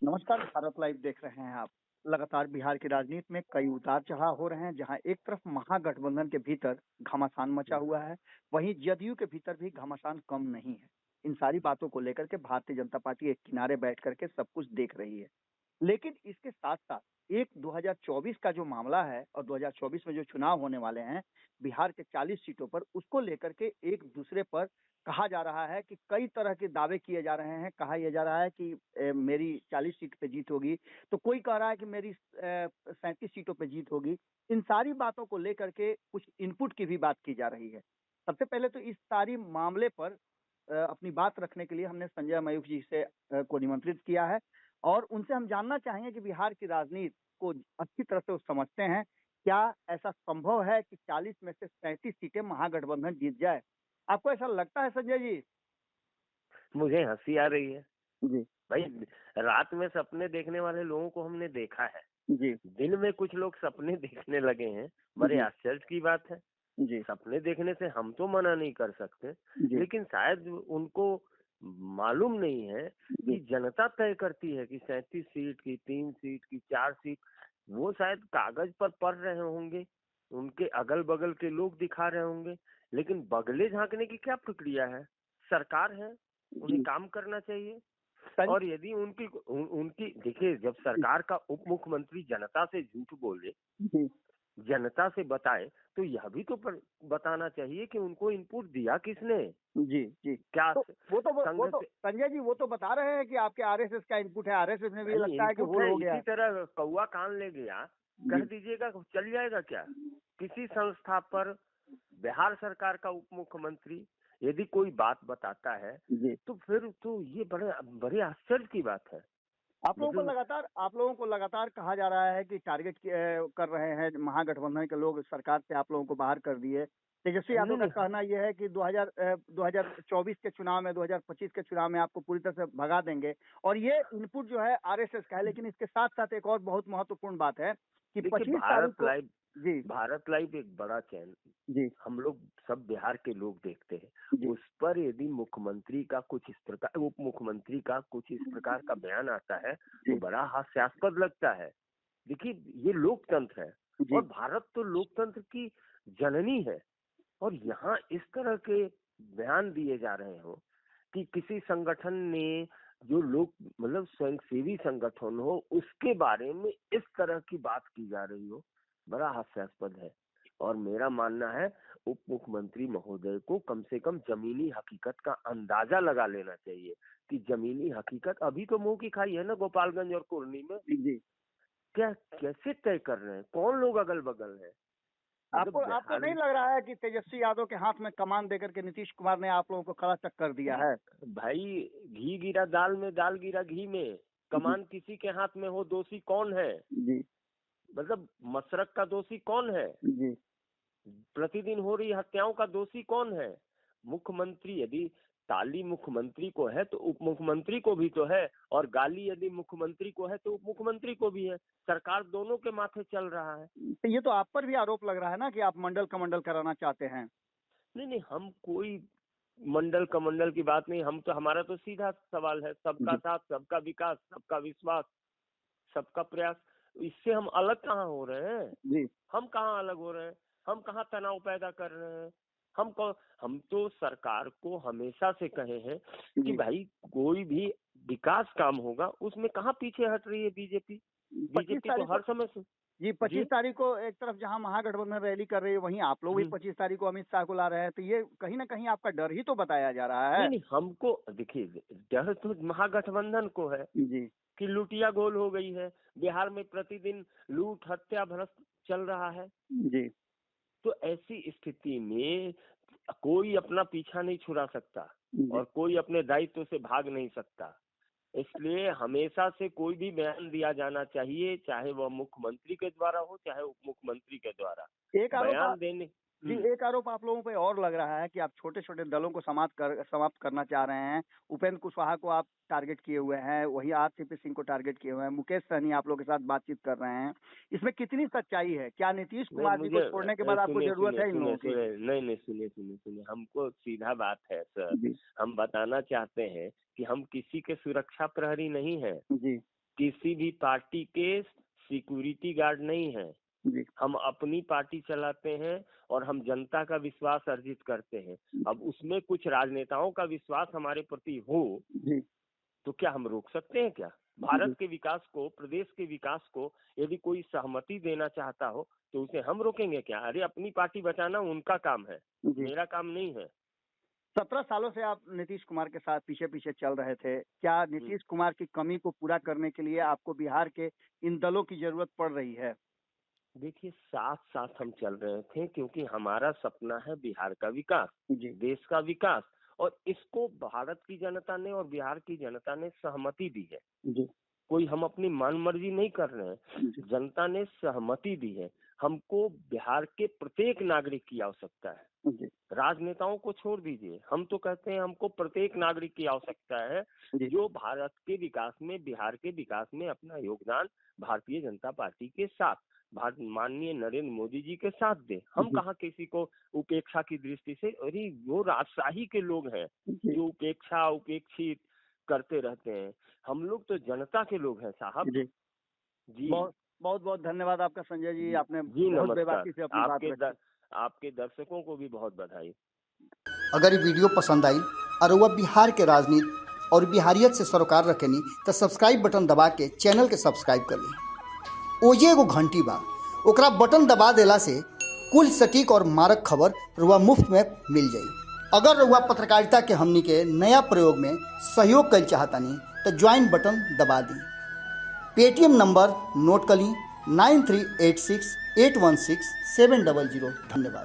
नमस्कार, भारत लाइव देख रहे हैं आप। लगातार बिहार की राजनीति में कई उतार-चढ़ाव हो रहे हैं, जहां एक तरफ महागठबंधन के भीतर घमासान मचा हुआ है, वहीं जदयू के भीतर भी घमासान कम नहीं है। इन सारी बातों को लेकर के भारतीय जनता पार्टी एक किनारे बैठ करके सब कुछ देख रही है। लेकिन इसके साथ-साथ एक 2024 का जो मामला है और 2024 में जो चुनाव होने वाले हैं, बिहार के 40 सीटों पर, उसको लेकर के एक दूसरे पर कहा जा रहा है कि कई तरह के दावे किए जा रहे हैं। कहा यह जा रहा है कि मेरी 40 सीट पे जीत होगी, तो कोई कह रहा है कि मेरी 37 सीटों पे जीत होगी। इन सारी बातों को लेकर के कुछ इनपुट की भी बात की जा रही है। सबसे पहले तो इस सारी मामले पर अपनी बात रखने के लिए हमने संजय मयूख जी से को निमंत्रित किया है और उनसे हम जानना चाहेंगे कि बिहार की राजनीति को अच्छी तरह से वो समझते हैं। क्या ऐसा संभव है कि 40 में से 37 सीटें महागठबंधन जीत जाए? आपको ऐसा लगता है संजय जी? मुझे हंसी आ रही है जी, भाई। रात में सपने देखने वाले लोगों को हमने देखा है, जी, दिन में कुछ लोग सपने देखने लगे हैं। बड़े जी, आश्चर्य की बात है। जी, सपने देखने से हम तो मना नहीं कर सकते, जी, लेकिन शायद उनको मालूम नहीं है जी, कि जनता तय करती है कि 37 सीट की, 3 सीट की, 4 सीट। वो शायद कागज पर पढ़ रहे होंगे, उनके अगल बगल के लोग दिखा रहे होंगे, लेकिन बगले झांकने की क्या प्रक्रिया है? सरकार है, उन्हें जी। काम करना चाहिए। सं और यदि उनकी देखिए, जब सरकार का उप मुख्यमंत्री जनता से झूठ बोले, जी, जनता से बताए, तो यह भी तो बताना चाहिए कि उनको इनपुट दिया किसने। जी, जी। क्या तो वो संघ तो से? संजय जी वो तो बता रहे हैं कि आपके आरएसएस का इनपुट है, आरएसएस में भी नहीं, लगता है कि इनपुट होल है। हो गया इसी है। तरह कौवा कान ले गया, कह जी, दीजिएगा, चल जाएगा क्या? किसी संस्था पर बिहार सरकार का उप मुख्यमंत्री यदि कोई बात बताता है, जी। तो फिर तो ये बड़े बड़े आश्चर्य की बात है। मतलब आप लोगों को लगातार कहा जा रहा है कि कर रहे हैं महागठबंधन के लोग, सरकार से आप लोगों को बाहर कर दिए। तेजस्वी यादव नहीं का नहीं। कहना यह है कि 2024 के चुनाव में, 2025 के चुनाव में आपको पूरी तरह से भगा देंगे और ये इनपुट जो है आरएसएस का है। लेकिन इसके साथ-साथ एक और बहुत महत्वपूर्ण बात है कि देखिए, 25 तारीख को। जी, भारत लाइव एक बड़ा चैनल, जी, हम लोग सब बिहार के लोग देखते हैं। जी, उस पर यदि मुख्यमंत्री का कुछ इस प्रकार, उप मुख्यमंत्री का कुछ इस प्रकार का बयान आता है, तो जी, बड़ा हास्यास्पद लगता है। देखिए, ये लोकतंत्र है जी, और भारत तो लोकतंत्र की जननी है। और यहाँ इस तरह के बयान दिए जा रहे हो कि किसी संगठन ने, जो लोग मतलब स्वयंसेवी संगठन हो, उसके बारे में इस तरह की बात की जा रही हो, बड़ा हास्यास्पद है। और मेरा मानना है, उप मुख्यमंत्री महोदय को कम से कम जमीनी हकीकत का अंदाजा लगा लेना चाहिए कि जमीनी हकीकत अभी तो मुंह की खाई है ना, गोपालगंज और कुर्नी में। जी। क्या कैसे तय कर रहे हैं, कौन लोग अगल बगल है? आपको मतलब आपको बिहार नहीं लग रहा है कि तेजस्वी यादव के हाथ में कमान देकर के नीतीश कुमार ने आप लोगों को खड़ा चक्कर दिया नहीं है? भाई, घी गिरा दाल में, दाल गिरा घी में। जी, कमान किसी के हाथ में हो, दोषी कौन है? जी, मतलब मशरक का दोषी कौन है? जी। प्रतिदिन हो रही हत्याओं का दोषी कौन है? मुख्यमंत्री यदि ताली मुख्यमंत्री को है, तो उप मुख्यमंत्री को भी तो है, और गाली यदि मुख्यमंत्री को है, तो उप मुख्यमंत्री को भी है। सरकार दोनों के माथे चल रहा है। तो ये तो आप पर भी आरोप लग रहा है ना कि आप मंडल कमंडल कराना चाहते हैं। नहीं नहीं, हम कोई मंडल कमंडल की बात नहीं। हम तो, हमारा तो सीधा सवाल है, सबका जी, साथ, सबका विकास, सबका विश्वास, सबका प्रयास। इससे हम अलग कहाँ हो रहे हैं? जी, हम कहाँ अलग हो रहे हैं? हम कहाँ तनाव पैदा कर रहे हैं? हम तो सरकार को हमेशा से कहे हैं कि जी। भाई, कोई भी विकास काम होगा उसमें कहाँ पीछे हट रही है बीजेपी। 25 बीजेपी तो तारीख को। हर समय से। जी, जी। 25 तारीख को एक तरफ जहां महागठबंधन रैली कर रही है, वहीं आप लोग भी हम्म। 25 तारीख को अमित शाह को ला रहे हैं। तो ये कहीं ना कहीं आपका डर ही तो बताया जा रहा नहीं है। नहीं, हमको देखिए, डर तो महागठबंधन को है जी, कि लुटिया गोल हो गई है। बिहार में प्रतिदिन लूट, हत्या, भ्रष्ट चल रहा है। जी, तो ऐसी स्थिति में कोई अपना पीछा नहीं छुड़ा सकता जी। और कोई अपने दायित्व से भाग नहीं सकता। इसलिए हमेशा से कोई भी बयान दिया जाना चाहिए, चाहे वह मुख्यमंत्री के द्वारा हो, चाहे उप मुख्यमंत्री के द्वारा। एक आरोप बयान देने। जी, एक आरोप आप लोगों पे और लग रहा है कि आप छोटे-छोटे दलों को समाप्त करना चाह रहे हैं। उपेंद्र कुशवाहा को आप टारगेट किए हुए हैं, वहीं आरसीपी सिंह को टारगेट किए हुए हैं, मुकेश सहनी आप लोग के साथ बातचीत कर रहे हैं। इसमें कितनी सच्चाई है? क्या नीतीश नहीं, कुमार जी को मुझे छोड़ने के बाद आपको सुनिए ज़रूरत सुनिए है इन सुनिए लोगों की? सुनिए, नहीं नहीं, सुनिए सुनिए सुनिए, हमको सीधा बात है सर। जी, हम बताना चाहते हैं कि हम किसी के सुरक्षा प्रहरी नहीं है। जी, किसी भी पार्टी के सिक्योरिटी गार्ड नहीं है। जी हम अपनी पार्टी चलाते हैं और हम जनता का विश्वास अर्जित करते हैं। अब उसमें कुछ राजनेताओं का विश्वास हमारे प्रति हो जी तो क्या हम रोक सकते हैं क्या? भारत के विकास को, प्रदेश के विकास को यदि कोई सहमति देना चाहता हो तो उसे हम रोकेंगे क्या? अरे अपनी पार्टी बचाना उनका काम है, जी। मेरा काम नहीं है। 17 सालों से आप नीतीश कुमार के साथ पीछे पीछे चल रहे थे। क्या नीतीश कुमार की कमी को पूरा करने के लिए आपको बिहार के इन दलों की जरूरत पड़ रही है? देखिए, साथ साथ हम चल रहे थे क्योंकि हमारा सपना है बिहार का विकास, जी देश का विकास, और इसको भारत की जनता ने और बिहार की जनता ने सहमति दी है। जी कोई हम अपनी मनमर्जी नहीं कर रहे हैं, जी जनता ने सहमति दी है। हमको बिहार के प्रत्येक नागरिक की आवश्यकता है। जी राजनेताओं को छोड़ दीजिए, हम तो कहते हैं हमको प्रत्येक नागरिक की आवश्यकता है जी जो भारत के विकास में, बिहार के विकास में अपना योगदान भारतीय जनता पार्टी के साथ, भारत माननीय नरेंद्र मोदी जी के साथ दे। हम जी। कहाँ किसी को उपेक्षा की दृष्टि से, अरे वो राजशाही के लोग हैं जी जो उपेक्षा उपेक्षित करते रहते हैं। हम लोग तो जनता के लोग हैं साहब। जी जी बहुत बहुत बहुत धन्यवाद आपका संजय जी। आपने जी बहुत नमस्कार। बेबाकी से अपनी बात रखी। आपके दर्शकों को भी बहुत बधाई। अगर ये वीडियो पसंद आई और वह बिहार के राजनीति और बिहारियत से सरोकार रखेनी तो सब्सक्राइब बटन दबा के चैनल के सब्सक्राइब कर ली। ओजे एगो घंटी बा, ओकरा बटन दबा देला से कुल सटीक और मारक खबर रुआ मुफ्त में मिल जाई। अगर रुआ पत्रकारिता के हमनी के नया प्रयोग में सहयोग कर चाहतानी तो ज्वाइन बटन दबा दी। पेटीएम नंबर नोट कर ली 9386816700। धन्यवाद।